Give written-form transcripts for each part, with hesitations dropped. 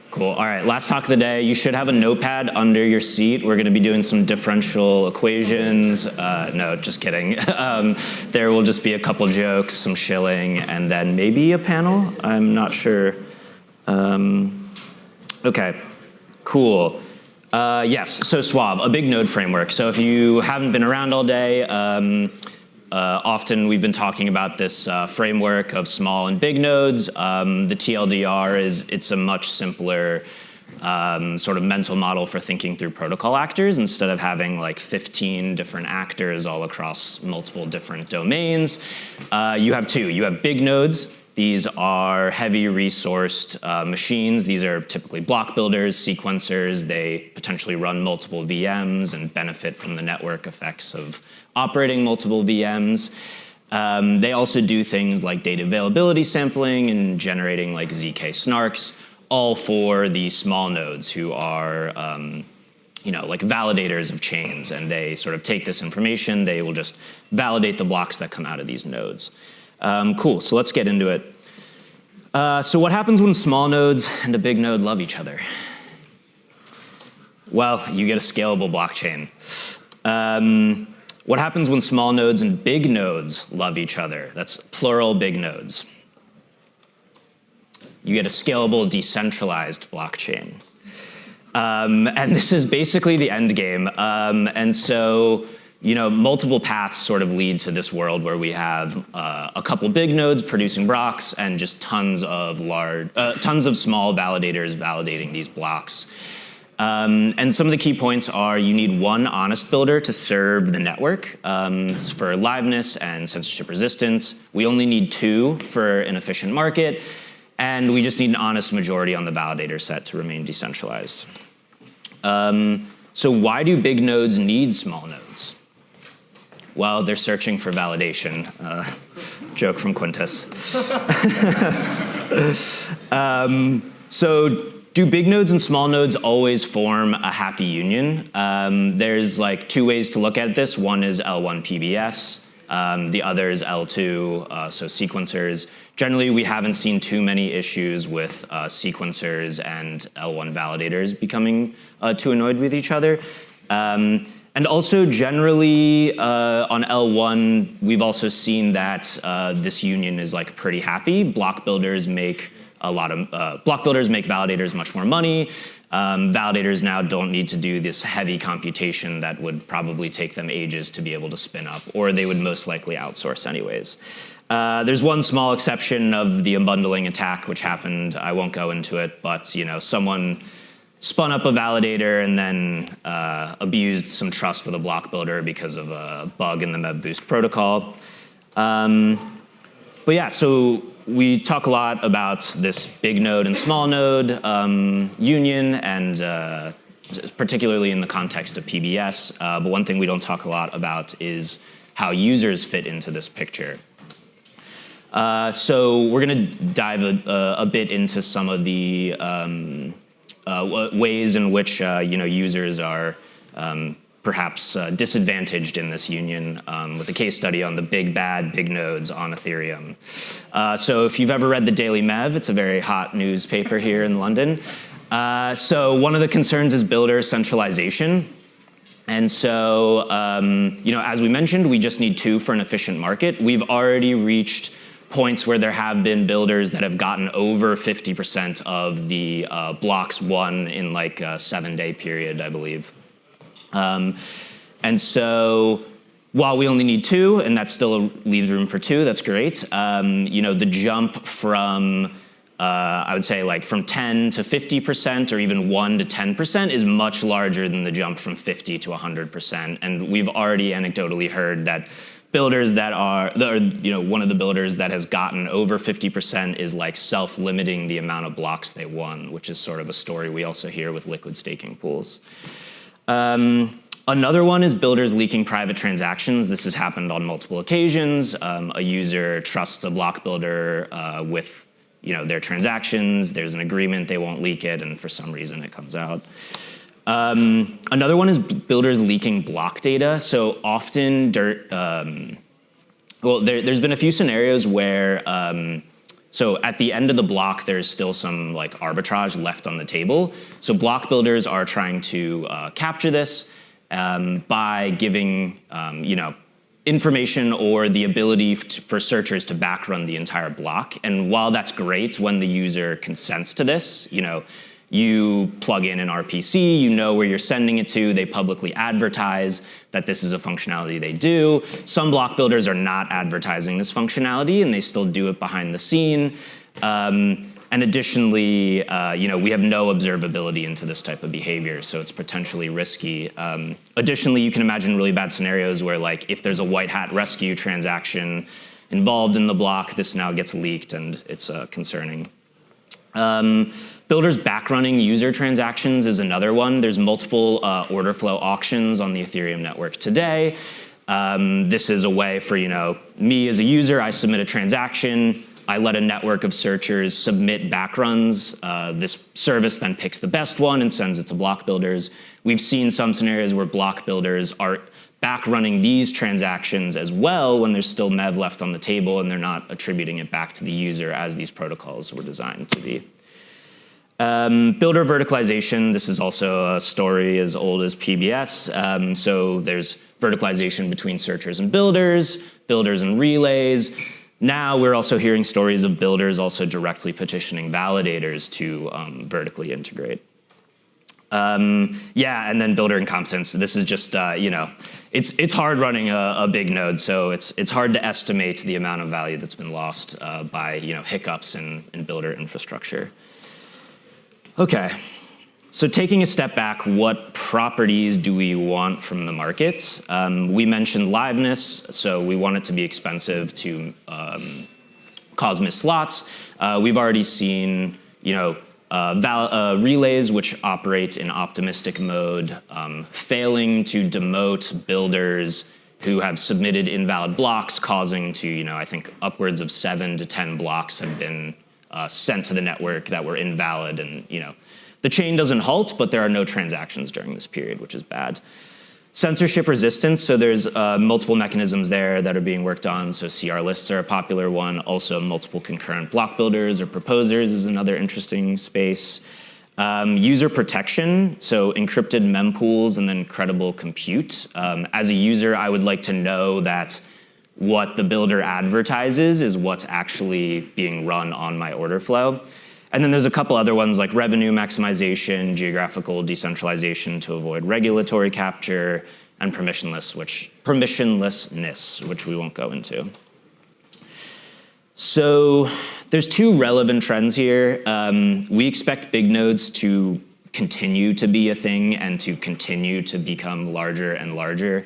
Cool. All right, last talk of the day. You should have a notepad under your seat. We're going to be doing some differential equations. No, just kidding. There will just be a couple jokes, some shilling, and then maybe a panel. I'm not sure. Okay, cool. Yes, so Suave, a big node framework. So if you haven't been around all day, often we've been talking about this framework of small and big nodes. The TLDR it's a much simpler sort of mental model for thinking through protocol actors instead of having like 15 different actors all across multiple different domains. You have two. You have big nodes. These are heavy resourced machines. These are typically block builders, sequencers. They potentially run multiple VMs and benefit from the network effects of operating multiple VMs. They also do things like data availability sampling and generating like ZK snarks, all for the small nodes who are like validators of chains. And they sort of take this information, they will just validate the blocks that come out of these nodes. Cool, so let's get into it. So what happens when small nodes and a big node love each other? Well, you get a scalable blockchain. What happens when small nodes and big nodes love each other? That's plural big nodes. You get a scalable, decentralized blockchain. And this is basically the end game. And so, multiple paths sort of lead to this world where we have a couple big nodes producing blocks and just tons of small validators validating these blocks. And some of the key points are you need one honest builder to serve the network for liveness and censorship resistance. We only need two for an efficient market. And we just need an honest majority on the validator set to remain decentralized. So why do big nodes need small nodes? Well, they're searching for validation. Joke from Quintus. So do big nodes and small nodes always form a happy union? There's like two ways to look at this. One is L1 PBS. The other is L2, so sequencers. Generally, we haven't seen too many issues with sequencers and L1 validators becoming too annoyed with each other. And also generally on L1, we've also seen that this union is like pretty happy. Block builders make validators much more money. Validators now don't need to do this heavy computation that would probably take them ages to be able to spin up, or they would most likely outsource anyways. There's one small exception of the unbundling attack, which happened. I won't go into it, but someone spun up a validator and then abused some trust with a block builder because of a bug in the mev boost protocol. But yeah, so we talk a lot about this big node and small node union, and particularly in the context of PBS. But one thing we don't talk a lot about is how users fit into this picture. So we're going to dive a bit into some of the ways in which users are perhaps disadvantaged in this union, with a case study on the big nodes on Ethereum. So if you've ever read the Daily Mev, it's a very hot newspaper here in London. So one of the concerns is builder centralization. And so, as we mentioned, we just need two for an efficient market. We've already reached points where there have been builders that have gotten over 50% of the blocks won in like a 7-day period, I believe. And so while we only need two, and that still leaves room for two, that's great. The jump from, I would say like from 10 to 50% or even 1 to 10% is much larger than the jump from 50 to 100%. And we've already anecdotally heard that builders that are, one of the builders that has gotten over 50% is like self-limiting the amount of blocks they won, which is sort of a story we also hear with liquid staking pools. Another one is builders leaking private transactions. This has happened on multiple occasions. A user trusts a block builder with their transactions. There's an agreement they won't leak it, and for some reason it comes out. Another one is builders leaking block data. So often, there's been a few scenarios where So at the end of the block, there's still some like arbitrage left on the table. So block builders are trying to capture this by giving information or the ability for searchers to backrun the entire block. And while that's great when the user consents to this, you plug in an RPC, you know where you're sending it to, they publicly advertise that this is a functionality they do. Some block builders are not advertising this functionality and they still do it behind the scene. And additionally, we have no observability into this type of behavior, so it's potentially risky. Additionally, you can imagine really bad scenarios where like if there's a white hat rescue transaction involved in the block, this now gets leaked and it's concerning. Builders backrunning user transactions is another one. There's multiple order flow auctions on the Ethereum network today. This is a way for me as a user, I submit a transaction, I let a network of searchers submit backruns. This service then picks the best one and sends it to block builders. We've seen some scenarios where block builders are backrunning these transactions as well when there's still mev left on the table and they're not attributing it back to the user as these protocols were designed to be. Builder verticalization, this is also a story as old as PBS. So there's verticalization between searchers and builders and relays. Now we're also hearing stories of builders also directly petitioning validators to vertically integrate. And then builder incompetence. This is just, it's hard running a big node, so it's hard to estimate the amount of value that's been lost by hiccups in builder infrastructure. Okay, so taking a step back, what properties do we want from the market? We mentioned liveness, so we want it to be expensive to cause missed slots. We've already seen, relays which operate in optimistic mode, failing to demote builders who have submitted invalid blocks, causing to, I think upwards of 7 to 10 blocks have been sent to the network that were invalid, and the chain doesn't halt, but there are no transactions during this period, which is bad. Censorship resistance, so there's multiple mechanisms there that are being worked on. So CR lists are a popular one. Also multiple concurrent block builders or proposers is another interesting space. User protection, so encrypted mempools and then credible compute. As a user, I would like to know that what the builder advertises is what's actually being run on my order flow. And then there's a couple other ones like revenue maximization, geographical decentralization to avoid regulatory capture, and permissionlessness, which we won't go into. So there's two relevant trends here. We expect big nodes to continue to be a thing and to continue to become larger and larger.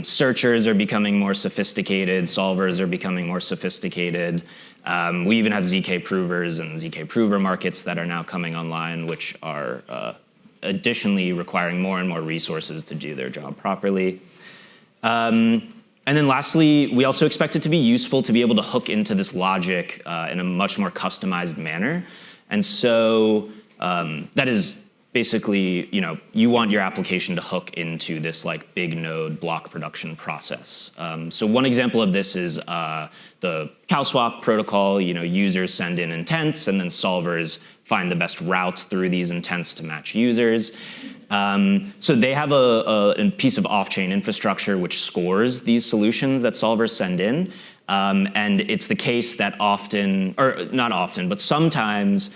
Searchers are becoming more sophisticated, solvers are becoming more sophisticated. We even have ZK provers and ZK prover markets that are now coming online, which are additionally requiring more and more resources to do their job properly. And then lastly, we also expect it to be useful to be able to hook into this logic in a much more customized manner. And so that is basically, you want your application to hook into this like big node block production process. So one example of this is the CowSwap protocol. Users send in intents and then solvers find the best route through these intents to match users. So they have a piece of off-chain infrastructure which scores these solutions that solvers send in. And it's the case that often, or not often, but sometimes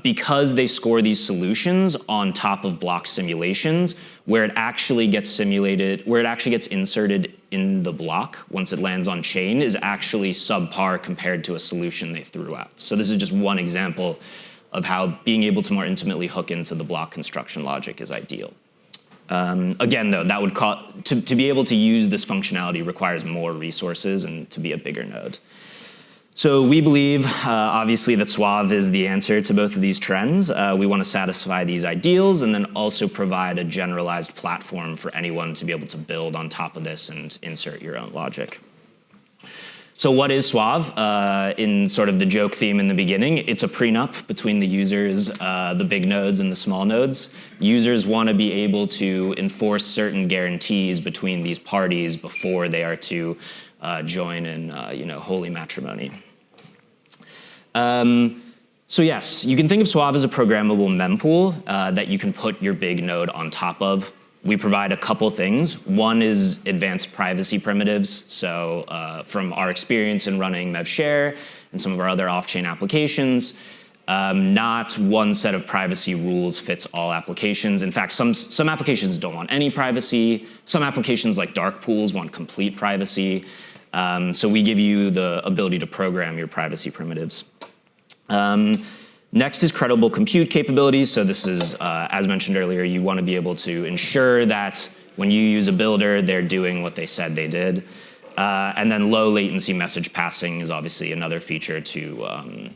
because they score these solutions on top of block simulations, where it actually gets simulated, where it actually gets inserted in the block once it lands on chain is actually subpar compared to a solution they threw out. So this is just one example of how being able to more intimately hook into the block construction logic is ideal. Again, though, that would to be able to use this functionality requires more resources and to be a bigger node. So we believe, obviously, that Suave is the answer to both of these trends. We want to satisfy these ideals and then also provide a generalized platform for anyone to be able to build on top of this and insert your own logic. So what is Suave? In sort of the joke theme in the beginning, it's a prenup between the users, the big nodes and the small nodes. Users want to be able to enforce certain guarantees between these parties before they are to join in holy matrimony. So yes, you can think of Suave as a programmable mempool that you can put your big node on top of. We provide a couple things. One is advanced privacy primitives. So from our experience in running mev.share and some of our other off-chain applications, not one set of privacy rules fits all applications. In fact, some applications don't want any privacy. Some applications like dark pools want complete privacy. So we give you the ability to program your privacy primitives. Next is credible compute capabilities. So this is, as mentioned earlier, you want to be able to ensure that when you use a builder, they're doing what they said they did. And then low latency message passing is obviously another feature to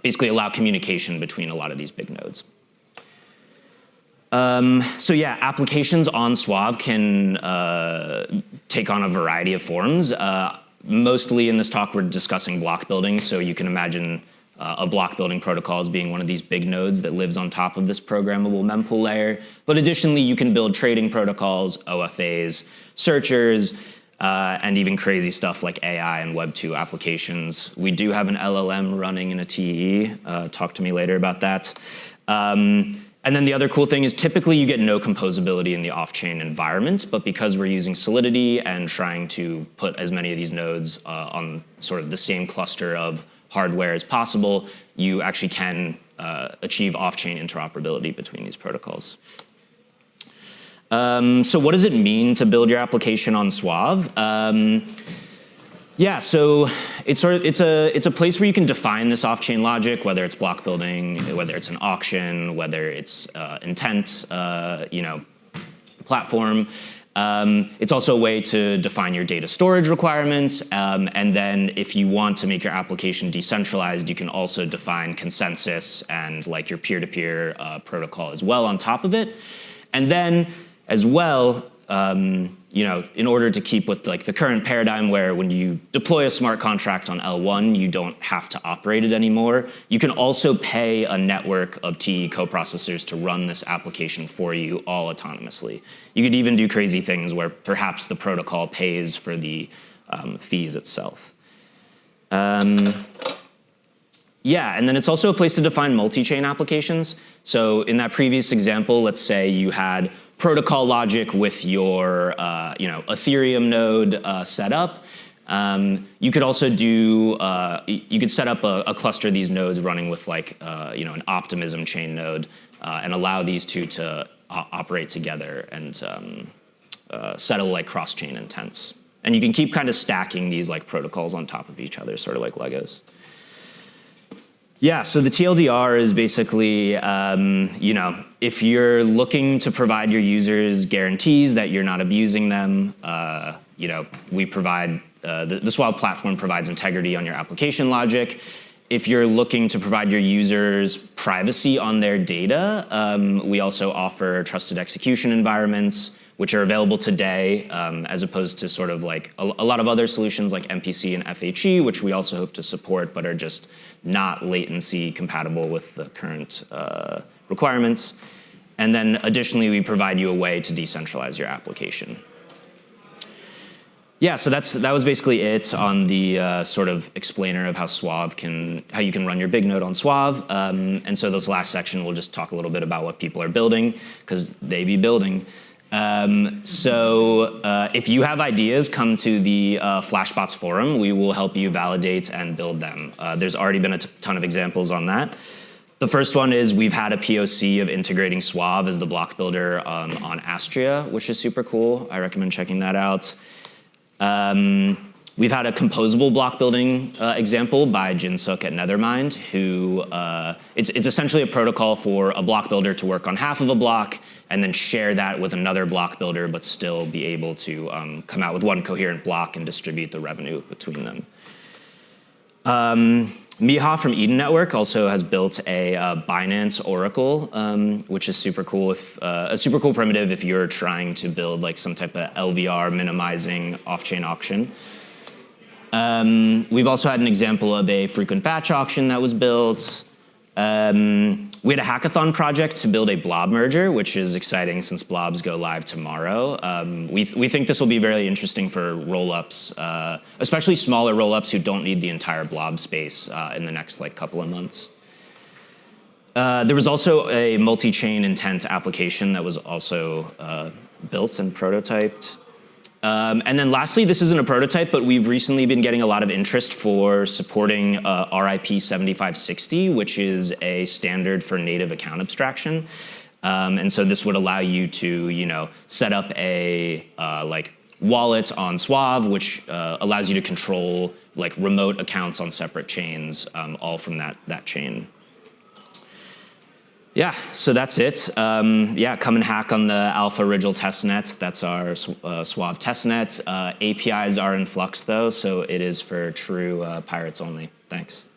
basically allow communication between a lot of these big nodes. So yeah, applications on Suave can take on a variety of forms. Mostly in this talk, we're discussing block building. So you can imagine a block building protocol as being one of these big nodes that lives on top of this programmable mempool layer. But additionally, you can build trading protocols, OFAs, searchers, and even crazy stuff like AI and Web 2 applications. We do have an LLM running in a TE. Talk to me later about that. And then the other cool thing is typically you get no composability in the off-chain environment, but because we're using Solidity and trying to put as many of these nodes on sort of the same cluster of hardware as possible, you actually can achieve off-chain interoperability between these protocols. So what does it mean to build your application on Suave? Yeah, so it's a place where you can define this off-chain logic, whether it's block building, whether it's an auction, whether it's intent, platform. It's also a way to define your data storage requirements, and then if you want to make your application decentralized, you can also define consensus and like your peer-to-peer protocol as well on top of it, and then as well. In order to keep with like the current paradigm where when you deploy a smart contract on L1, you don't have to operate it anymore. You can also pay a network of TE coprocessors to run this application for you all autonomously. You could even do crazy things where perhaps the protocol pays for the fees itself. Yeah, and then it's also a place to define multi-chain applications. So in that previous example, let's say you had protocol logic with your Ethereum node set up. You could also do, you could set up a cluster of these nodes running with like, an optimism chain node and allow these two to operate together and settle like cross-chain intents. And you can keep kind of stacking these like protocols on top of each other, sort of like Legos. Yeah, so the TLDR is basically, if you're looking to provide your users guarantees that you're not abusing them, we provide, the Suave platform provides integrity on your application logic. If you're looking to provide your users privacy on their data, we also offer trusted execution environments, which are available today, as opposed to sort of like a lot of other solutions like MPC and FHE, which we also hope to support, but are just not latency compatible with the current requirements. And then additionally, we provide you a way to decentralize your application. Yeah, so that was basically it on the sort of explainer of how how you can run your big node on Suave. And so this last section, we'll just talk a little bit about what people are building, because they be building. If you have ideas, come to the Flashbots forum. We will help you validate and build them. There's already been a ton of examples on that. The first one is we've had a POC of integrating Suave as the block builder on Astria, which is super cool. I recommend checking that out. We've had a composable block building example by Jinsuk at Nethermind, who it's essentially a protocol for a block builder to work on half of a block and then share that with another block builder, but still be able to come out with one coherent block and distribute the revenue between them. Miha from Eden Network also has built a Binance Oracle, which is super cool. A super cool primitive if you're trying to build like some type of LVR minimizing off-chain auction. We've also had an example of a frequent batch auction that was built. We had a hackathon project to build a blob merger, which is exciting since blobs go live tomorrow. We think this will be very interesting for roll-ups, especially smaller roll-ups who don't need the entire blob space in the next couple of months. There was also a multi-chain intent application that was also built and prototyped. And then lastly, this isn't a prototype, but we've recently been getting a lot of interest for supporting RIP 7560, which is a standard for native account abstraction. And so this would allow you to, set up a wallet on Suave, which allows you to control remote accounts on separate chains, all from that chain. Yeah, so that's it. Come and hack on the Alpha Original testnet. That's our Suave testnet. APIs are in flux, though, so it is for true pirates only. Thanks.